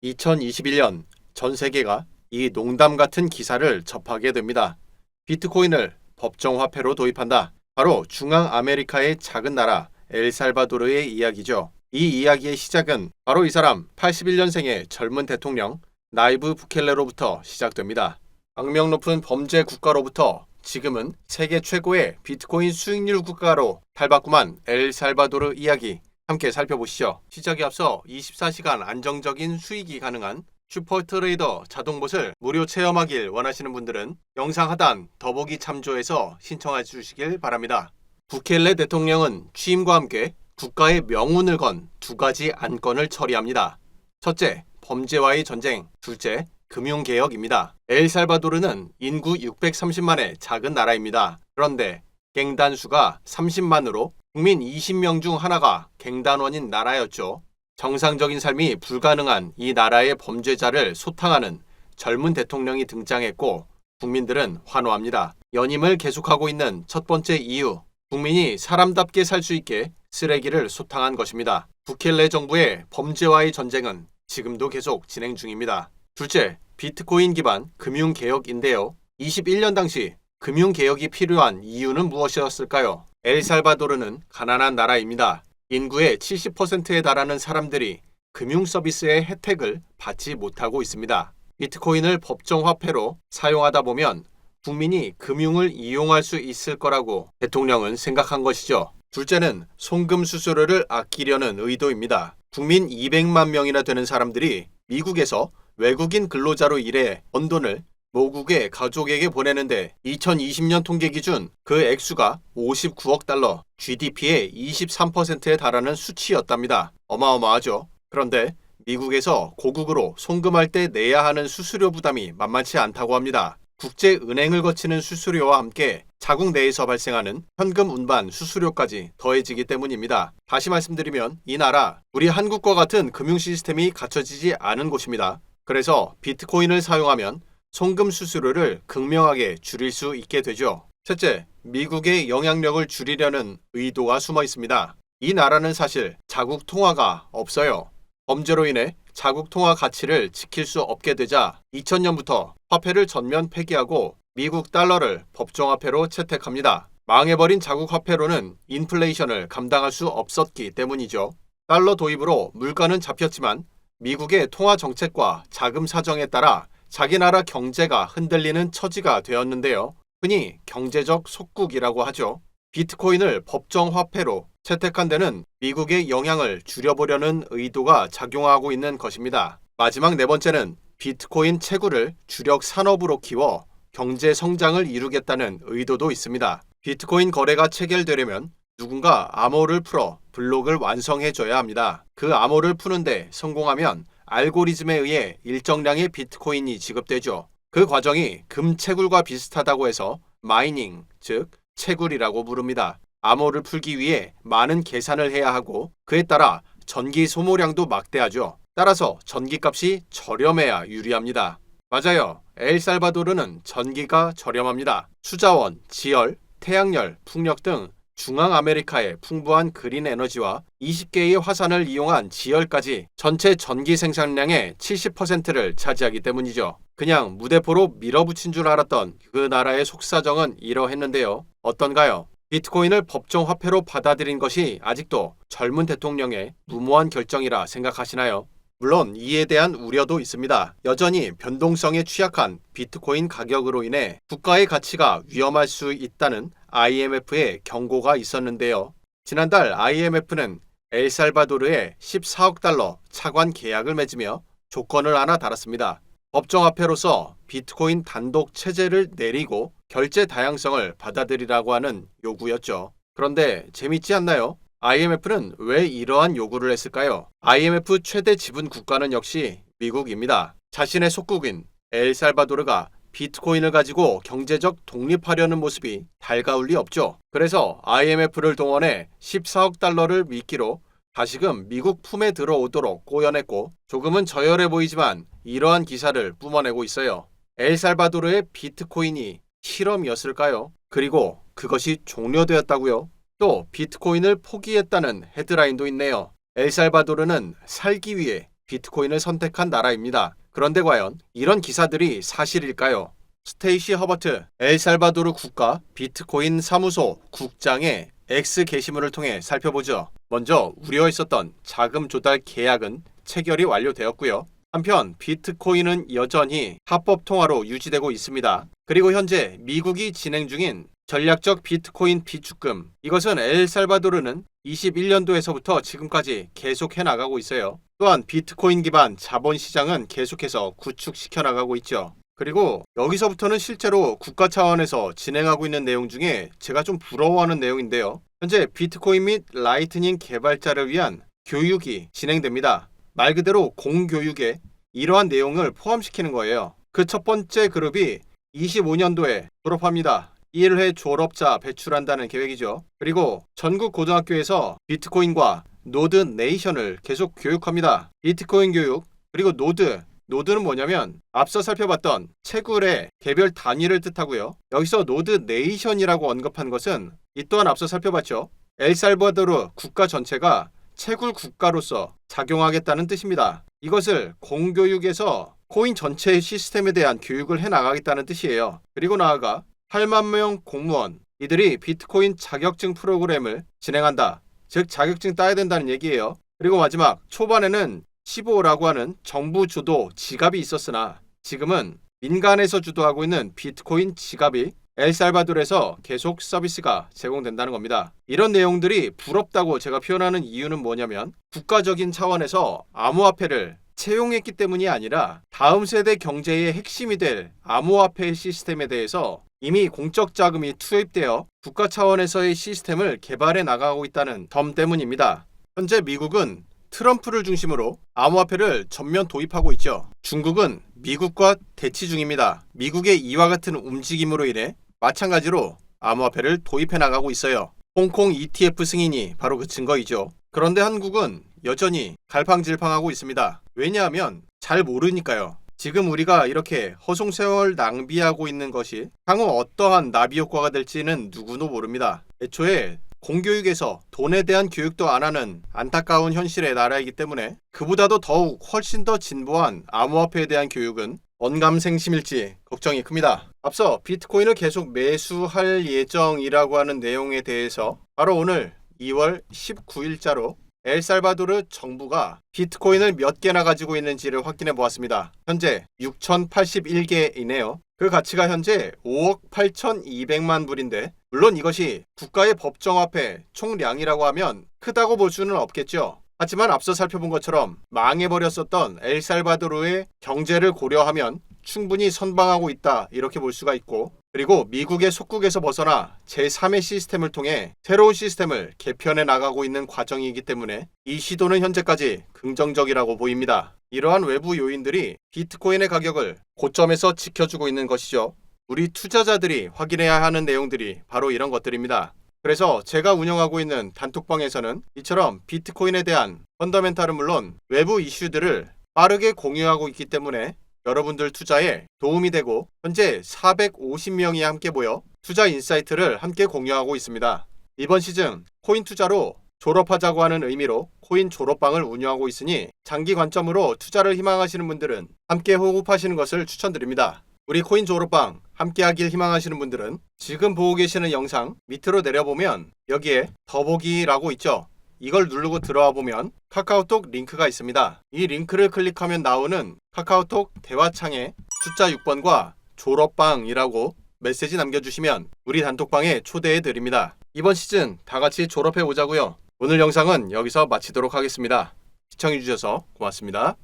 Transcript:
2021년 전 세계가 이 농담 같은 기사를 접하게 됩니다. 비트코인을 법정화폐로 도입한다. 바로 중앙아메리카의 작은 나라 엘살바도르의 이야기죠. 이 이야기의 시작은 바로 이 사람 81년생의 젊은 대통령 나이브 부켈레로부터 시작됩니다. 악명 높은 범죄 국가로부터 지금은 세계 최고의 비트코인 수익률 국가로 탈바꿈한 엘살바도르 이야기 함께 살펴보시죠. 시작에 앞서 24시간 안정적인 수익이 가능한 슈퍼트레이더 자동봇을 무료 체험하길 원하시는 분들은 영상 하단 더보기 참조해서 신청해 주시길 바랍니다. 부켈레 대통령은 취임과 함께 국가의 명운을 건 두 가지 안건을 처리합니다. 첫째, 범죄와의 전쟁. 둘째, 금융개혁입니다. 엘살바도르는 인구 630만의 작은 나라입니다. 그런데 갱단 수가 30만으로 국민 20명 중 하나가 갱단원인 나라였죠. 정상적인 삶이 불가능한 이 나라의 범죄자를 소탕하는 젊은 대통령이 등장했고 국민들은 환호합니다. 연임을 계속하고 있는 첫 번째 이유, 국민이 사람답게 살 수 있게 쓰레기를 소탕한 것입니다. 부켈레 정부의 범죄와의 전쟁은 지금도 계속 진행 중입니다. 둘째, 비트코인 기반 금융개혁인데요. 21년 당시 금융개혁이 필요한 이유는 무엇이었을까요? 엘살바도르는 가난한 나라입니다. 인구의 70%에 달하는 사람들이 금융서비스의 혜택을 받지 못하고 있습니다. 비트코인을 법정화폐로 사용하다 보면 국민이 금융을 이용할 수 있을 거라고 대통령은 생각한 것이죠. 둘째는 송금 수수료를 아끼려는 의도입니다. 국민 200만 명이나 되는 사람들이 미국에서 외국인 근로자로 일해 번 돈을 모국의 가족에게 보내는데 2020년 통계 기준 그 액수가 59억 달러, GDP의 23%에 달하는 수치였답니다. 어마어마하죠. 그런데 미국에서 고국으로 송금할 때 내야 하는 수수료 부담이 만만치 않다고 합니다. 국제은행을 거치는 수수료와 함께 자국 내에서 발생하는 현금 운반 수수료까지 더해지기 때문입니다. 다시 말씀드리면 이 나라, 우리 한국과 같은 금융 시스템이 갖춰지지 않은 곳입니다. 그래서 비트코인을 사용하면 송금 수수료를 극명하게 줄일 수 있게 되죠. 셋째, 미국의 영향력을 줄이려는 의도가 숨어 있습니다. 이 나라는 사실 자국 통화가 없어요. 범죄로 인해 자국 통화 가치를 지킬 수 없게 되자 2000년부터 화폐를 전면 폐기하고 미국 달러를 법정화폐로 채택합니다. 망해버린 자국 화폐로는 인플레이션을 감당할 수 없었기 때문이죠. 달러 도입으로 물가는 잡혔지만 미국의 통화 정책과 자금 사정에 따라 자기 나라 경제가 흔들리는 처지가 되었는데요. 흔히 경제적 속국이라고 하죠. 비트코인을 법정화폐로 채택한 데는 미국의 영향을 줄여보려는 의도가 작용하고 있는 것입니다. 마지막 네 번째는 비트코인 채굴을 주력 산업으로 키워 경제 성장을 이루겠다는 의도도 있습니다. 비트코인 거래가 체결되려면 누군가 암호를 풀어 블록을 완성해줘야 합니다. 그 암호를 푸는데 성공하면 알고리즘에 의해 일정량의 비트코인이 지급되죠. 그 과정이 금채굴과 비슷하다고 해서 마이닝, 즉 채굴이라고 부릅니다. 암호를 풀기 위해 많은 계산을 해야 하고 그에 따라 전기 소모량도 막대하죠. 따라서 전기값이 저렴해야 유리합니다. 맞아요. 엘살바도르는 전기가 저렴합니다. 수자원, 지열, 태양열, 풍력 등 중앙아메리카의 풍부한 그린 에너지와 20개의 화산을 이용한 지열까지 전체 전기 생산량의 70%를 차지하기 때문이죠. 그냥 무대포로 밀어붙인 줄 알았던 그 나라의 속사정은 이러했는데요. 어떤가요? 비트코인을 법정화폐로 받아들인 것이 아직도 젊은 대통령의 무모한 결정이라 생각하시나요? 물론 이에 대한 우려도 있습니다. 여전히 변동성에 취약한 비트코인 가격으로 인해 국가의 가치가 위험할 수 있다는 IMF의 경고가 있었는데요. 지난달 IMF는 엘살바도르에 14억 달러 차관 계약을 맺으며 조건을 하나 달았습니다. 법정화폐로서 비트코인 단독 체제를 내리고 결제 다양성을 받아들이라고 하는 요구였죠. 그런데 재밌지 않나요? IMF는 왜 이러한 요구를 했을까요? IMF 최대 지분 국가는 역시 미국입니다. 자신의 속국인 엘살바도르가 비트코인을 가지고 경제적 독립하려는 모습이 달가울 리 없죠. 그래서 IMF를 동원해 14억 달러를 미끼로 다시금 미국 품에 들어오도록 꼬여냈고 조금은 저열해 보이지만 이러한 기사를 뿜어내고 있어요. 엘살바도르의 비트코인이 실험이었을까요? 그리고 그것이 종료되었다고요? 또 비트코인을 포기했다는 헤드라인도 있네요. 엘살바도르는 살기 위해 비트코인을 선택한 나라입니다. 그런데 과연 이런 기사들이 사실일까요? 스테이시 허버트 엘살바도르 국가 비트코인 사무소 국장의 X 게시물을 통해 살펴보죠. 먼저 우려했었던 자금 조달 계약은 체결이 완료되었고요. 한편 비트코인은 여전히 합법 통화로 유지되고 있습니다. 그리고 현재 미국이 진행 중인 전략적 비트코인 비축금, 이것은 엘살바도르는 21년도에서부터 지금까지 계속해 나가고 있어요. 또한 비트코인 기반 자본시장은 계속해서 구축시켜 나가고 있죠. 그리고 여기서부터는 실제로 국가 차원에서 진행하고 있는 내용 중에 제가 좀 부러워하는 내용인데요. 현재 비트코인 및 라이트닝 개발자를 위한 교육이 진행됩니다. 말 그대로 공교육에 이러한 내용을 포함시키는 거예요. 그 첫 번째 그룹이 25년도에 졸업합니다. 1회 졸업자 배출한다는 계획이죠. 그리고 전국 고등학교에서 비트코인과 노드 네이션을 계속 교육합니다. 비트코인 교육, 그리고 노드는 뭐냐면 앞서 살펴봤던 채굴의 개별 단위를 뜻하고요. 여기서 노드 네이션이라고 언급한 것은 이 또한 앞서 살펴봤죠. 엘살바도르 국가 전체가 채굴 국가로서 작용하겠다는 뜻입니다. 이것을 공교육에서 코인 전체의 시스템에 대한 교육을 해나가겠다는 뜻이에요. 그리고 나아가 8만 명 공무원, 이들이 비트코인 자격증 프로그램을 진행한다. 즉 자격증 따야 된다는 얘기예요. 그리고 마지막 초반에는 15라고 하는 정부 주도 지갑이 있었으나 지금은 민간에서 주도하고 있는 비트코인 지갑이 엘살바도르에서 계속 서비스가 제공된다는 겁니다. 이런 내용들이 부럽다고 제가 표현하는 이유는 뭐냐면 국가적인 차원에서 암호화폐를 채용했기 때문이 아니라 다음 세대 경제의 핵심이 될 암호화폐 시스템에 대해서 이미 공적 자금이 투입되어 국가 차원에서의 시스템을 개발해 나가고 있다는 점 때문입니다. 현재 미국은 트럼프를 중심으로 암호화폐를 전면 도입하고 있죠. 중국은 미국과 대치 중입니다. 미국의 이와 같은 움직임으로 인해 마찬가지로 암호화폐를 도입해 나가고 있어요. 홍콩 ETF 승인이 바로 그 증거이죠. 그런데 한국은 여전히 갈팡질팡하고 있습니다. 왜냐하면 잘 모르니까요. 지금 우리가 이렇게 허송세월 낭비하고 있는 것이 향후 어떠한 나비 효과가 될지는 누구도 모릅니다. 애초에 공교육에서 돈에 대한 교육도 안 하는 안타까운 현실의 나라이기 때문에 그보다도 더욱 훨씬 더 진보한 암호화폐에 대한 교육은 언감생심일지 걱정이 큽니다. 앞서 비트코인을 계속 매수할 예정이라고 하는 내용에 대해서 바로 오늘 2월 19일자로 엘살바도르 정부가 비트코인을 몇 개나 가지고 있는지를 확인해 보았습니다. 현재 6,081개이네요. 그 가치가 현재 5억 8,200만 불인데 물론 이것이 국가의 법정화폐 총량이라고 하면 크다고 볼 수는 없겠죠. 하지만 앞서 살펴본 것처럼 망해버렸었던 엘살바도르의 경제를 고려하면 충분히 선방하고 있다 이렇게 볼 수가 있고, 그리고 미국의 속국에서 벗어나 제3의 시스템을 통해 새로운 시스템을 개편해 나가고 있는 과정이기 때문에 이 시도는 현재까지 긍정적이라고 보입니다. 이러한 외부 요인들이 비트코인의 가격을 고점에서 지켜주고 있는 것이죠. 우리 투자자들이 확인해야 하는 내용들이 바로 이런 것들입니다. 그래서 제가 운영하고 있는 단톡방에서는 이처럼 비트코인에 대한 펀더멘탈은 물론 외부 이슈들을 빠르게 공유하고 있기 때문에 여러분들 투자에 도움이 되고 현재 450명이 함께 모여 투자 인사이트를 함께 공유하고 있습니다. 이번 시즌 코인 투자로 졸업하자고 하는 의미로 코인 졸업방을 운영하고 있으니 장기 관점으로 투자를 희망하시는 분들은 함께 호흡하시는 것을 추천드립니다. 우리 코인 졸업방 함께 하길 희망하시는 분들은 지금 보고 계시는 영상 밑으로 내려보면 여기에 더보기라고 있죠. 이걸 누르고 들어와 보면 카카오톡 링크가 있습니다. 이 링크를 클릭하면 나오는 카카오톡 대화창에 숫자 6번과 졸업방이라고 메시지 남겨주시면 우리 단톡방에 초대해 드립니다. 이번 시즌 다 같이 졸업해 보자고요. 오늘 영상은 여기서 마치도록 하겠습니다. 시청해 주셔서 고맙습니다.